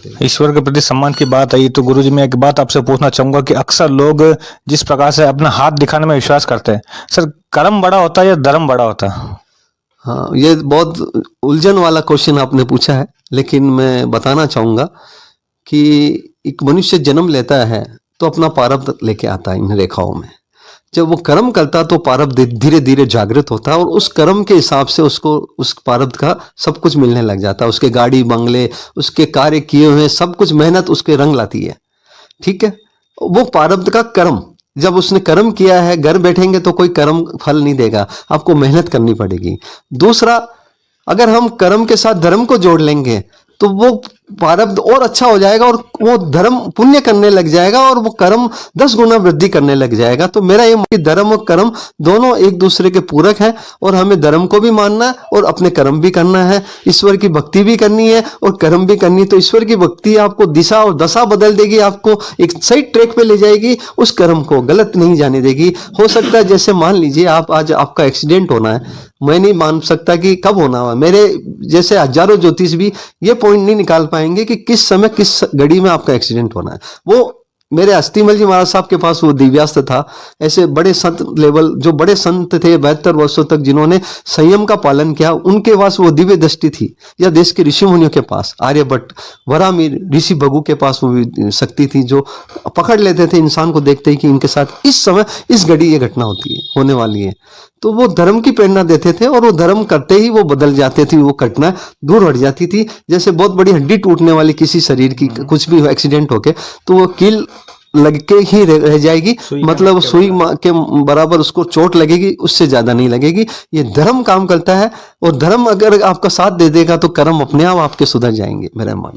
सकते हैं। ईश्वर के प्रति सम्मान की बात आई तो गुरुजी मैं एक बात आपसे पूछना चाहूंगा कि अक्सर लोग जिस प्रकार से अपना हाथ दिखाने में विश्वास करते हैं, सर कर्म बड़ा होता है या धर्म बड़ा होता है? हाँ, ये बहुत उलझन वाला क्वेश्चन आपने पूछा है, लेकिन मैं बताना चाहूंगा कि एक मनुष्य जन्म लेता है तो अपना प्रारब्ध लेके आता है इन रेखाओं में। जब वो कर्म करता तो प्रारब्ध धीरे धीरे जागृत होता है और उस कर्म के हिसाब से उसको उस प्रारब्ध का सब कुछ मिलने लग जाता है। उसके गाड़ी बंगले, उसके कार्य किए हुए सब कुछ मेहनत उसके रंग लाती है। ठीक है, वो प्रारब्ध का कर्म, जब उसने कर्म किया है, घर बैठेंगे तो कोई कर्म फल नहीं देगा, आपको मेहनत करनी पड़ेगी। दूसरा, अगर हम कर्म के साथ धर्म को जोड़ लेंगे तो वो प्रारब्ध और अच्छा हो जाएगा और वो धर्म पुण्य करने लग जाएगा और वो कर्म 10 गुना वृद्धि करने लग जाएगा। तो मेरा ये धर्म और कर्म दोनों एक दूसरे के पूरक हैं और हमें धर्म को भी मानना है और अपने कर्म भी करना है। ईश्वर की भक्ति भी करनी है और कर्म भी करनी है। तो ईश्वर की भक्ति आपको दिशा और दशा बदल देगी, आपको एक सही ट्रैक पे ले जाएगी, उस कर्म को गलत नहीं जाने देगी। हो सकता है जैसे मान लीजिए आप आज आपका एक्सीडेंट होना है, मैं नहीं मान सकता कि कब होना हुआ, मेरे जैसे हजारों ज्योतिष भी ये पॉइंट नहीं निकाल पाएंगे कि किस समय किस घड़ी में आपका एक्सीडेंट होना है। वो मेरे अस्थिमल जी महाराज साहब के पास वो दिव्यास्त्र था। ऐसे बड़े संत लेवल, जो बड़े संत थे 72 वर्षों तक जिन्होंने संयम का पालन किया, उनके पास वो दिव्य दृष्टि थी। या देश के ऋषि मुनियों के पास, आर्यभट्ट, वरामिर, ऋषि भगु के पास वो शक्ति थी जो पकड़ लेते थे इंसान को देखते ही कि इनके साथ इस समय इस घड़ी ये घटना होती है, होने वाली है। तो वो धर्म की प्रेरणा देते थे और वो धर्म करते ही वो बदल जाते थे, वो घटना दूर हट जाती थी। जैसे बहुत बड़ी हड्डी टूटने वाली किसी शरीर की, कुछ भी एक्सीडेंट होके, तो वो कील लग के ही रह जाएगी, मतलब सुई के बराबर उसको चोट लगेगी, उससे ज्यादा नहीं लगेगी। ये धर्म काम करता है और धर्म अगर आपका साथ दे देगा तो कर्म अपने आप आपके सुधर जाएंगे, मेरा मानना।